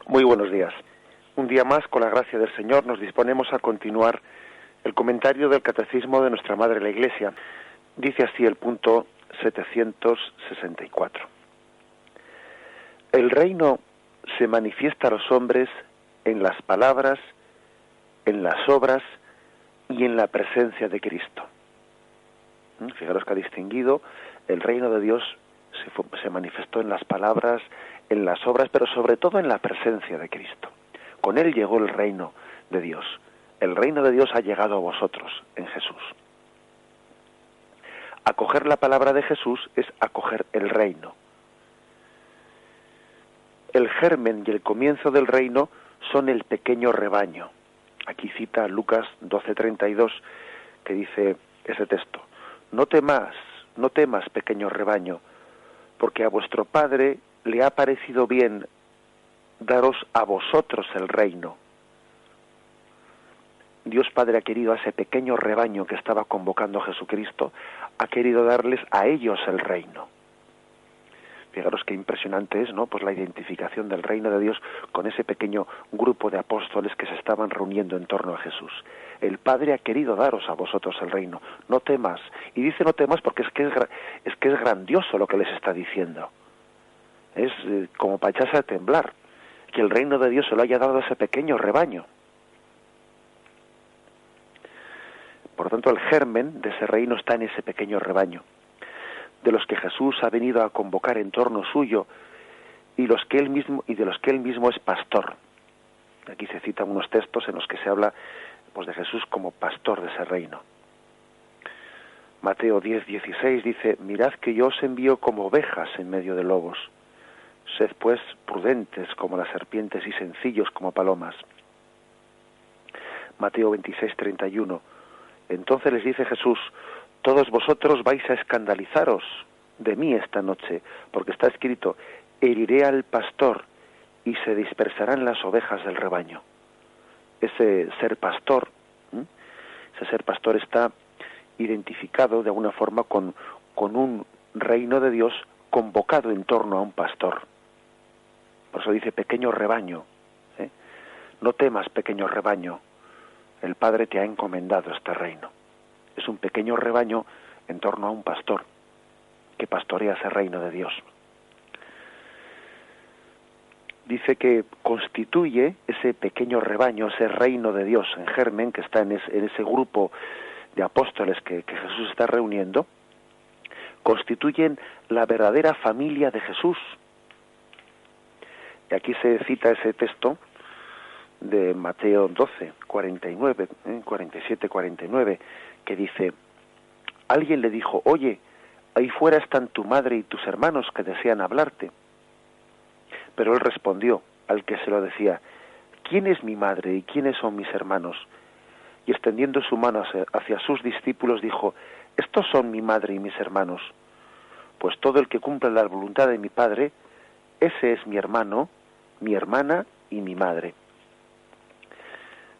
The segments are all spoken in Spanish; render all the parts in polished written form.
Muy buenos días. Un día más, con la gracia del Señor, nos disponemos a continuar el comentario del Catecismo de nuestra Madre la Iglesia. Dice así el punto 764. El reino se manifiesta a los hombres en las palabras, en las obras y en la presencia de Cristo. Fijaros que ha distinguido: el reino de Dios se manifestó en las palabras, en las obras, pero sobre todo en la presencia de Cristo. Con Él llegó el reino de Dios. El reino de Dios ha llegado a vosotros en Jesús. Acoger la palabra de Jesús es acoger el reino. El germen y el comienzo del reino son el pequeño rebaño. Aquí cita Lucas 12:32, que dice ese texto: no temas, pequeño rebaño, porque a vuestro Padre le ha parecido bien daros a vosotros el reino. Dios Padre ha querido a ese pequeño rebaño que estaba convocando a Jesucristo, ha querido darles a ellos el reino. Fijaros qué impresionante es, ¿no? Pues la identificación del reino de Dios con ese pequeño grupo de apóstoles que se estaban reuniendo en torno a Jesús. El Padre ha querido daros a vosotros el reino. No temas. Y dice no temas porque es que es grandioso lo que les está diciendo. Es como para echarse a temblar, que el reino de Dios se lo haya dado a ese pequeño rebaño. Por lo tanto, el germen de ese reino está en ese pequeño rebaño, de los que Jesús ha venido a convocar en torno suyo y de los que él mismo es pastor. Aquí se citan unos textos en los que se habla, pues, de Jesús como pastor de ese reino. Mateo 10:16 dice: mirad que yo os envío como ovejas en medio de lobos. Sed pues prudentes como las serpientes y sencillos como palomas. Mateo 26:31. Entonces les dice Jesús: todos vosotros vais a escandalizaros de mí esta noche, porque está escrito: heriré al pastor y se dispersarán las ovejas del rebaño. Ese ser pastor está identificado de alguna forma con un reino de Dios convocado en torno a un pastor. Por eso dice pequeño rebaño. No temas, pequeño rebaño. El Padre te ha encomendado este reino. Es un pequeño rebaño en torno a un pastor que pastorea ese reino de Dios. Dice que constituye ese pequeño rebaño, ese reino de Dios en germen, que está en ese grupo de apóstoles que Jesús está reuniendo, constituyen la verdadera familia de Jesús. Y aquí se cita ese texto de Mateo 12:49, 47-49, que dice: alguien le dijo: oye, ahí fuera están tu madre y tus hermanos que desean hablarte. Pero él respondió al que se lo decía: ¿quién es mi madre y quiénes son mis hermanos? Y extendiendo su mano hacia sus discípulos dijo: estos son mi madre y mis hermanos. Pues todo el que cumple la voluntad de mi Padre, ese es mi hermano, mi hermana y mi madre.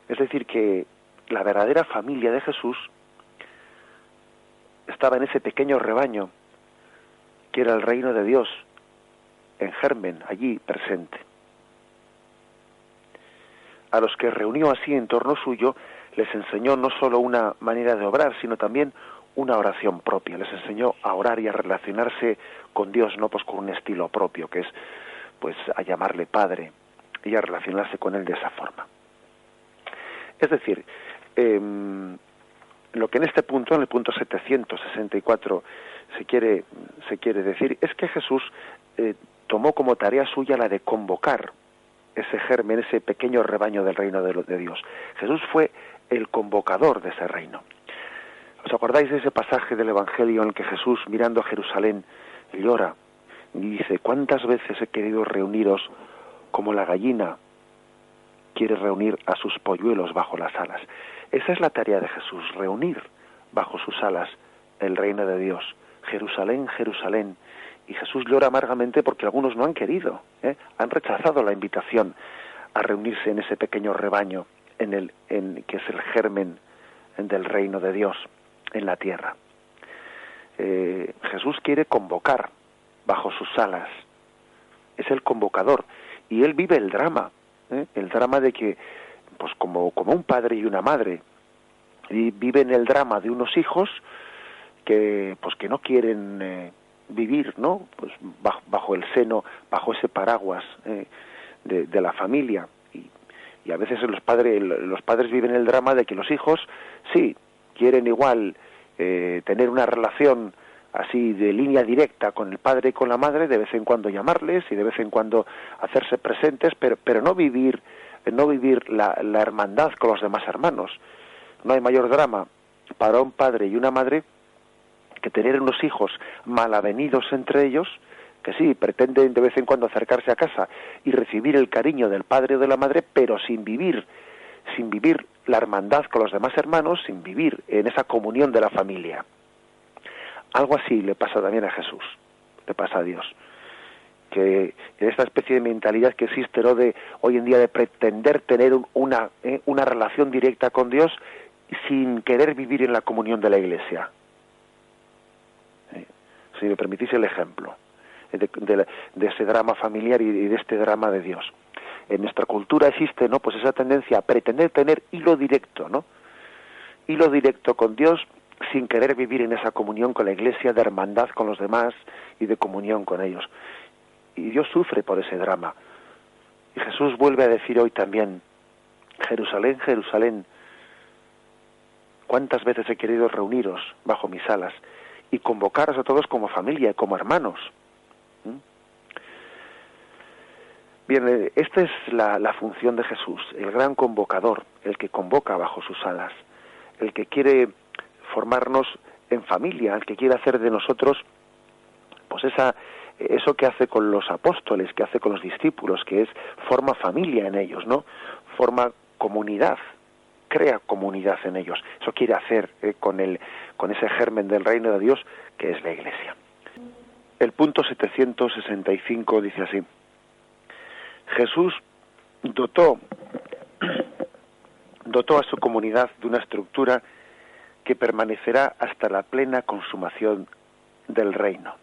Es decir, que la verdadera familia de Jesús estaba en ese pequeño rebaño, que era el reino de Dios, en germen, allí presente. A los que reunió así en torno suyo, les enseñó no solo una manera de obrar, sino también una oración propia. Les enseñó a orar y a relacionarse con Dios, no pues con un estilo propio, que es pues a llamarle Padre, y a relacionarse con Él de esa forma. Es decir, lo que en este punto, en el punto 764, se quiere decir es que Jesús tomó como tarea suya la de convocar ese germen, ese pequeño rebaño del reino de Dios. Jesús fue el convocador de ese reino. ¿Os acordáis de ese pasaje del Evangelio en el que Jesús, mirando a Jerusalén, llora y dice: ¿cuántas veces he querido reuniros como la gallina quiere reunir a sus polluelos bajo las alas? Esa es la tarea de Jesús, reunir bajo sus alas el reino de Dios. Jerusalén, Jerusalén. Y Jesús llora amargamente porque algunos no han querido, han rechazado la invitación a reunirse en ese pequeño rebaño, que es el germen del reino de Dios en la tierra. Jesús quiere convocar bajo sus alas, es el convocador, y él vive el drama de que, pues como un padre y una madre, y viven el drama de unos hijos que no quieren vivir, ¿no? Pues bajo el seno, bajo ese paraguas de la familia, y a veces los padres viven el drama de que los hijos sí quieren igual tener una relación así de línea directa con el padre y con la madre, de vez en cuando llamarles y de vez en cuando hacerse presentes, pero no vivir la hermandad con los demás hermanos. No hay mayor drama para un padre y una madre que tener unos hijos malavenidos entre ellos, que sí, pretenden de vez en cuando acercarse a casa y recibir el cariño del padre o de la madre, pero sin vivir la hermandad con los demás hermanos, sin vivir en esa comunión de la familia. Algo así le pasa también a Jesús, le pasa a Dios, que en esta especie de mentalidad que existe, ¿no?, de hoy en día, de pretender tener una relación directa con Dios sin querer vivir en la comunión de la Iglesia. Si me permitís el ejemplo de ese drama familiar y de este drama de Dios. En nuestra cultura existe, ¿no?, pues esa tendencia a pretender tener hilo directo, ¿no?, hilo directo con Dios, sin querer vivir en esa comunión con la Iglesia, de hermandad con los demás y de comunión con ellos. Y Dios sufre por ese drama. Y Jesús vuelve a decir hoy también: Jerusalén, Jerusalén, cuántas veces he querido reuniros bajo mis alas y convocaros a todos como familia, como hermanos. Bien, esta es la función de Jesús, el gran convocador, el que convoca bajo sus alas, el que quiere formarnos en familia, el que quiere hacer de nosotros pues eso que hace con los apóstoles, que hace con los discípulos, que es forma familia en ellos, ¿no? Forma comunidad, crea comunidad en ellos. Eso quiere hacer con ese germen del reino de Dios que es la Iglesia. El punto 765 dice así: Jesús dotó a su comunidad de una estructura que permanecerá hasta la plena consumación del reino.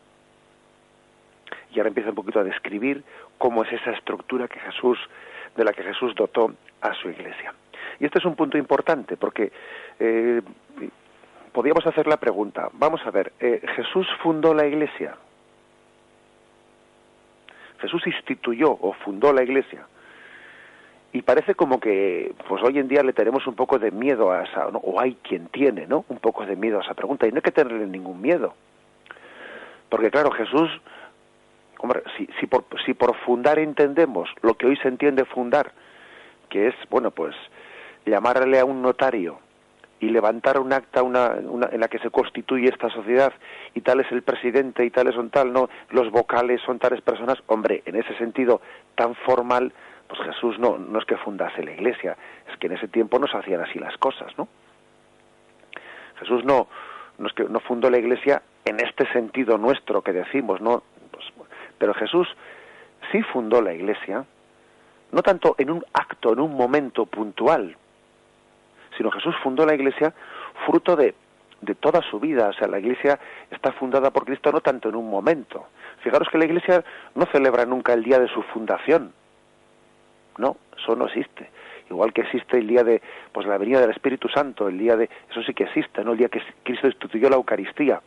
Y ahora empieza un poquito a describir cómo es esa estructura de la que Jesús dotó a su Iglesia. Y este es un punto importante porque podríamos hacer la pregunta, vamos a ver, ¿Jesús fundó la Iglesia? ¿Jesús instituyó o fundó la Iglesia? Y parece como que pues hoy en día le tenemos un poco de miedo a esa, ¿no?, o hay quien tiene, ¿no?, un poco de miedo a esa pregunta, y no hay que tenerle ningún miedo. Porque claro, Jesús, hombre, si por fundar entendemos lo que hoy se entiende fundar, que es, bueno, pues llamarle a un notario y levantar un acta en la que se constituye esta sociedad, y tal es el presidente y tales son tal, no, los vocales son tales personas, hombre, en ese sentido tan formal, pues Jesús no es que fundase la Iglesia, es que en ese tiempo no se hacían así las cosas, ¿no? Jesús no es que no fundó la Iglesia en este sentido nuestro que decimos, ¿no? Pues, pero Jesús sí fundó la Iglesia, no tanto en un acto, en un momento puntual, sino Jesús fundó la Iglesia fruto de toda su vida. O sea, la Iglesia está fundada por Cristo no tanto en un momento. Fijaros que la Iglesia no celebra nunca el día de su fundación. No, eso no existe. Igual que existe el día de la venida del Espíritu Santo, eso sí que existe, ¿no? El día que Cristo instituyó la Eucaristía.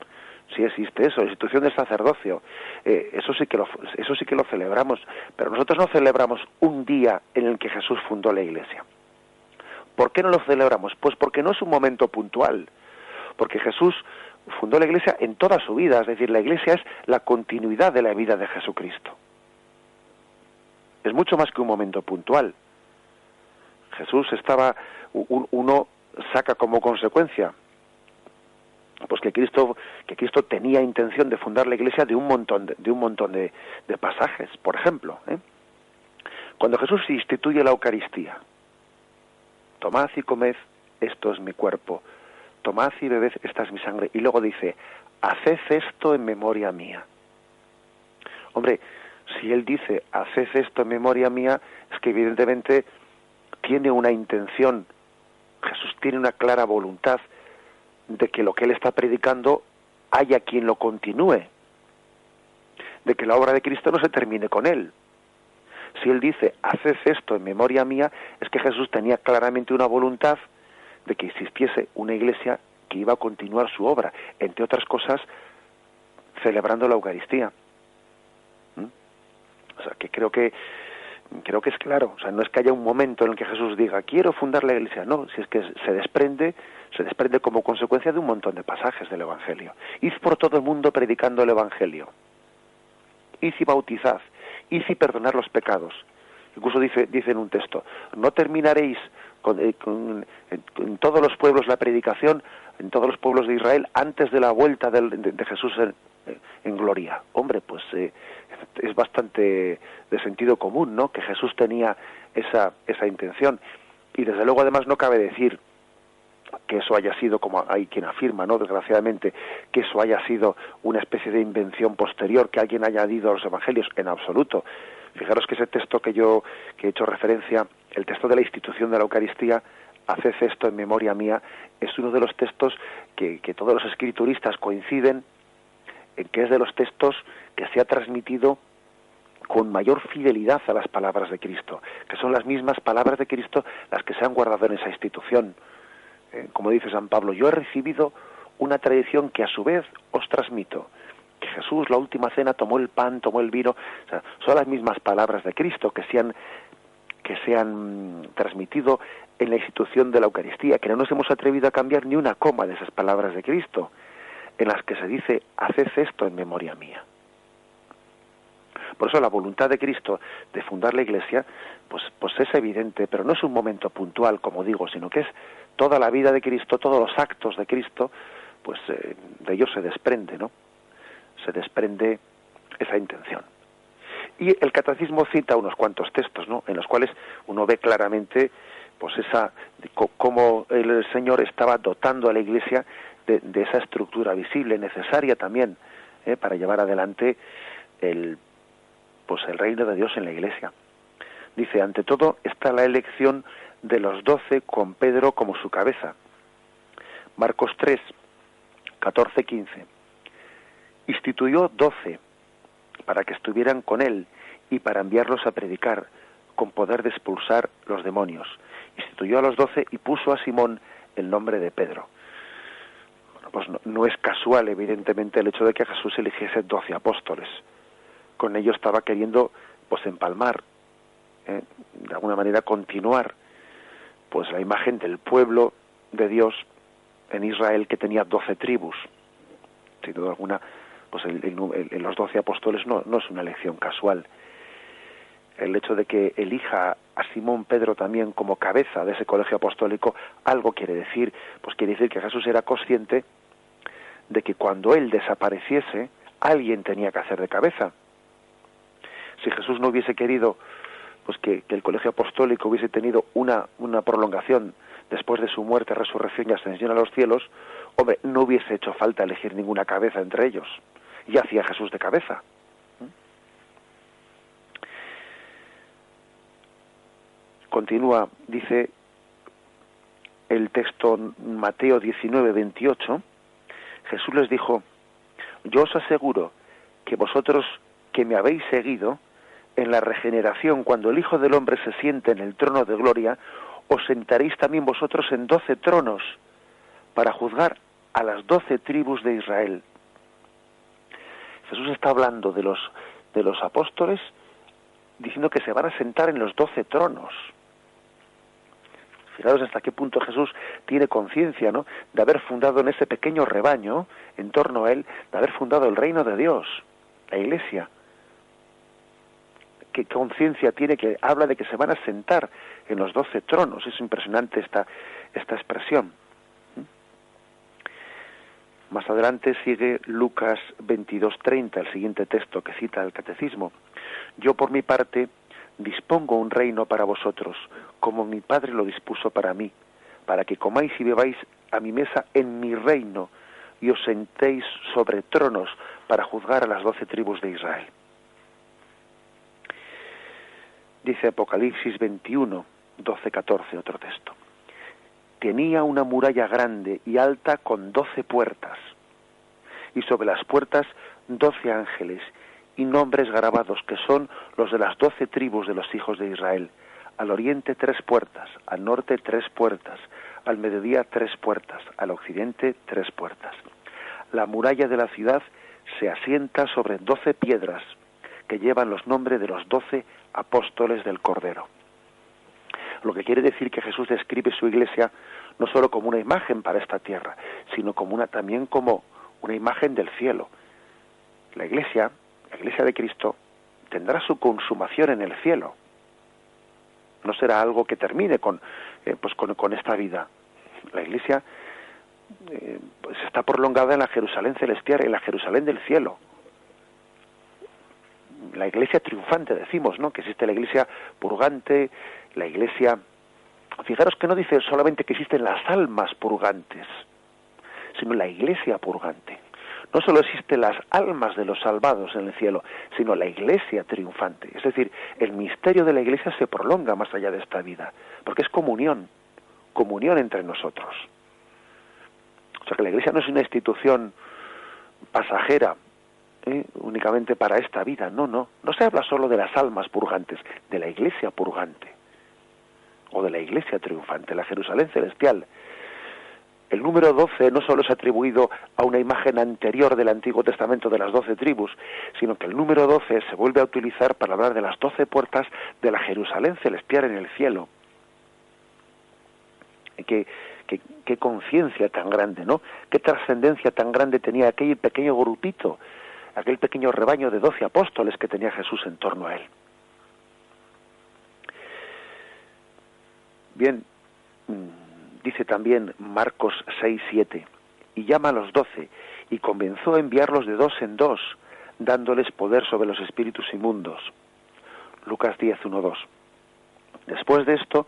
Sí existe eso, la institución del sacerdocio. Eso sí que lo celebramos, pero nosotros no celebramos un día en el que Jesús fundó la Iglesia. ¿Por qué no lo celebramos? Pues porque no es un momento puntual, porque Jesús fundó la Iglesia en toda su vida, es decir, la Iglesia es la continuidad de la vida de Jesucristo. Es mucho más que un momento puntual. Jesús uno saca como consecuencia pues que Cristo tenía intención de fundar la Iglesia de un montón de pasajes. Por ejemplo, cuando Jesús instituye la Eucaristía: tomad y comed, esto es mi cuerpo, tomad y bebed, esta es mi sangre, y luego dice: haced esto en memoria mía. Hombre, si él dice haced esto en memoria mía, es que evidentemente tiene una intención, Jesús tiene una clara voluntad de que lo que él está predicando haya quien lo continúe, de que la obra de Cristo no se termine con él, Si él dice, haced esto en memoria mía, es que Jesús tenía claramente una voluntad de que existiese una iglesia que iba a continuar su obra, entre otras cosas, celebrando la Eucaristía. O sea, que creo que es claro. O sea, no es que haya un momento en el que Jesús diga, quiero fundar la iglesia. No, si es que se desprende como consecuencia de un montón de pasajes del Evangelio. Id por todo el mundo predicando el Evangelio. Id y bautizad. Id y perdonar los pecados. Incluso dice en un texto, no terminaréis en todos los pueblos la predicación, en todos los pueblos de Israel, antes de la vuelta de Jesús en gloria. Hombre, pues es bastante de sentido común, ¿no?, que Jesús tenía esa intención. Y desde luego, además, no cabe decir que eso haya sido, como hay quien afirma, ¿no?, desgraciadamente, que eso haya sido una especie de invención posterior que alguien haya añadido a los evangelios, en absoluto. Fijaros que ese texto que he hecho referencia, el texto de la institución de la Eucaristía, haced esto en memoria mía, es uno de los textos que todos los escrituristas coinciden en que es de los textos que se ha transmitido con mayor fidelidad a las palabras de Cristo, que son las mismas palabras de Cristo las que se han guardado en esa institución. Como dice San Pablo, yo he recibido una tradición que a su vez os transmito, que Jesús, la última cena, tomó el pan, tomó el vino. O sea, son las mismas palabras de Cristo que se han transmitido en la institución de la Eucaristía, que no nos hemos atrevido a cambiar ni una coma de esas palabras de Cristo, en las que se dice, haced esto en memoria mía. Por eso la voluntad de Cristo de fundar la Iglesia, pues es evidente, pero no es un momento puntual, como digo, sino que es toda la vida de Cristo, todos los actos de Cristo, pues de ellos se desprende, ¿no? Se desprende esa intención. Y el catecismo cita unos cuantos textos, ¿no?, en los cuales uno ve claramente, pues cómo el Señor estaba dotando a la Iglesia de esa estructura visible, necesaria también, para llevar adelante el reino de Dios en la Iglesia. Dice, ante todo está la elección de los 12 con Pedro como su cabeza. Marcos 3, 14, 15. Instituyó 12 para que estuvieran con él y para enviarlos a predicar con poder de expulsar los demonios. Instituyó a los 12 y puso a Simón el nombre de Pedro. Bueno, pues no es casual, evidentemente, el hecho de que Jesús eligiese 12 apóstoles. Con ello estaba queriendo, pues, empalmar, de alguna manera continuar, pues, la imagen del pueblo de Dios en Israel, que tenía 12 tribus. Sin duda alguna, pues los 12 apóstoles no es una elección casual. El hecho de que elija a Simón Pedro también como cabeza de ese colegio apostólico, algo quiere decir. Pues quiere decir que Jesús era consciente de que cuando él desapareciese, alguien tenía que hacer de cabeza. Si Jesús no hubiese querido, pues que el colegio apostólico hubiese tenido una prolongación después de su muerte, resurrección y ascensión a los cielos, hombre, no hubiese hecho falta elegir ninguna cabeza entre ellos. Y hacía Jesús de cabeza. Continúa, dice el texto Mateo 19, 28, Jesús les dijo, yo os aseguro que vosotros que me habéis seguido, en la regeneración, cuando el Hijo del Hombre se siente en el trono de gloria, os sentaréis también vosotros en 12 tronos para juzgar a las 12 tribus de Israel. Jesús está hablando de los apóstoles, diciendo que se van a sentar en los 12 tronos. Fijaros hasta qué punto Jesús tiene conciencia, ¿no?, de haber fundado en ese pequeño rebaño, en torno a él, de haber fundado el reino de Dios, la Iglesia. Qué conciencia tiene, que habla de que se van a sentar en los 12 tronos. Es impresionante esta expresión. Más adelante sigue Lucas 22:30, el siguiente texto que cita el Catecismo. Yo por mi parte dispongo un reino para vosotros, como mi Padre lo dispuso para mí, para que comáis y bebáis a mi mesa en mi reino y os sentéis sobre tronos para juzgar a las 12 tribus de Israel. Dice Apocalipsis 21, 12, 14, otro texto. Tenía una muralla grande y alta con 12 puertas, y sobre las puertas 12 ángeles, y nombres grabados, que son los de las 12 tribus de los hijos de Israel. Al oriente 3 puertas, al norte 3 puertas, al mediodía 3 puertas, al occidente 3 puertas. La muralla de la ciudad se asienta sobre 12 piedras, que llevan los nombres de los 12 apóstoles del Cordero. Lo que quiere decir que Jesús describe su iglesia no solo como una imagen para esta tierra, sino también como una imagen del cielo. La iglesia de Cristo, tendrá su consumación en el cielo. No será algo que termine con esta vida. La iglesia pues está prolongada en la Jerusalén celestial, en la Jerusalén del cielo. La iglesia triunfante, decimos, ¿no? Que existe la iglesia purgante, la iglesia... Fijaros que no dice solamente que existen las almas purgantes, sino la iglesia purgante. No solo existen las almas de los salvados en el cielo, sino la iglesia triunfante. Es decir, el misterio de la iglesia se prolonga más allá de esta vida, porque es comunión entre nosotros. O sea que la iglesia no es una institución pasajera, únicamente para esta vida, no se habla solo de las almas purgantes, de la iglesia purgante, o de la iglesia triunfante, la Jerusalén celestial. El número 12 no solo es atribuido a una imagen anterior del Antiguo Testamento de las 12 tribus, sino que el número 12 se vuelve a utilizar para hablar de las 12 puertas de la Jerusalén celestial en el cielo. Qué conciencia tan grande, ¿no? Qué trascendencia tan grande tenía aquel pequeño grupito, aquel pequeño rebaño de 12 apóstoles que tenía Jesús en torno a él. Bien, dice también Marcos 6:7, y llama a los 12, y comenzó a enviarlos de 2 en 2, dándoles poder sobre los espíritus inmundos. Lucas 10:1-2. Después de esto,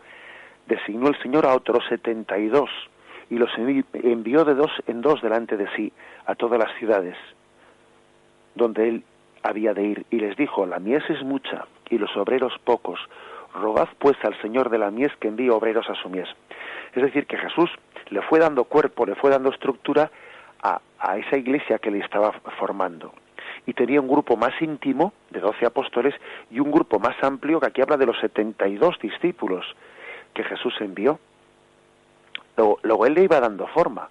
designó el Señor a otros 72, y los envió de 2 en 2 delante de sí, a todas las ciudades donde él había de ir, y les dijo: la mies es mucha, y los obreros pocos. Rogad pues al Señor de la mies que envíe obreros a su mies. Es decir, que Jesús le fue dando cuerpo, le fue dando estructura a esa iglesia que le estaba formando. Y tenía un grupo más íntimo, de 12 apóstoles, y un grupo más amplio, que aquí habla de los 72 discípulos que Jesús envió. Luego él le iba dando forma.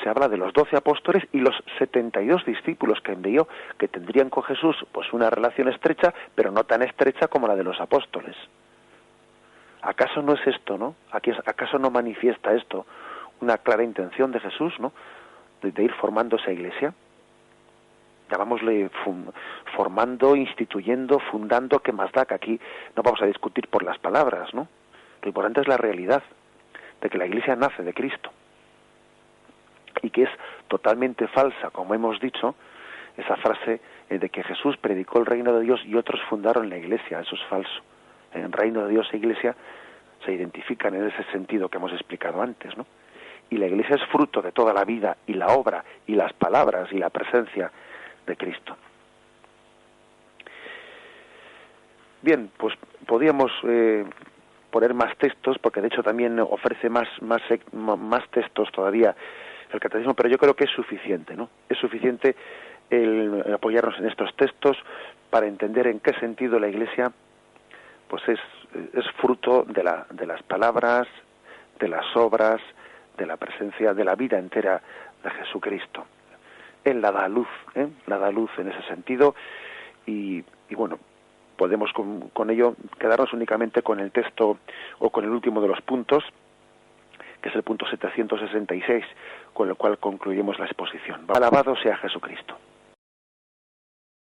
Se habla de los 12 apóstoles y los 72 discípulos que envió, que tendrían con Jesús pues una relación estrecha, pero no tan estrecha como la de los apóstoles. ¿Acaso no es esto, no? ¿Acaso no manifiesta esto una clara intención de Jesús, no? De ir formando esa iglesia. Llamámosle formando, instituyendo, fundando, ¿qué más da? Que aquí no vamos a discutir por las palabras, ¿no? Lo importante es la realidad de que la iglesia nace de Cristo. Y que es totalmente falsa, como hemos dicho, esa frase de que Jesús predicó el reino de Dios y otros fundaron la iglesia. Eso es falso. En reino de Dios e iglesia se identifican en ese sentido que hemos explicado antes, ¿no? Y la iglesia es fruto de toda la vida y la obra y las palabras y la presencia de Cristo. Bien, pues podríamos poner más textos, porque de hecho también ofrece más textos todavía el catecismo, pero yo creo que es suficiente, ¿no? Es suficiente el apoyarnos en estos textos para entender en qué sentido la Iglesia pues es fruto de las palabras, de las obras, de la presencia, de la vida entera de Jesucristo. Él la da luz en ese sentido, y bueno, podemos con ello quedarnos únicamente con el texto o con el último de los puntos, que es el punto 766, con lo cual concluimos la exposición. Alabado sea Jesucristo.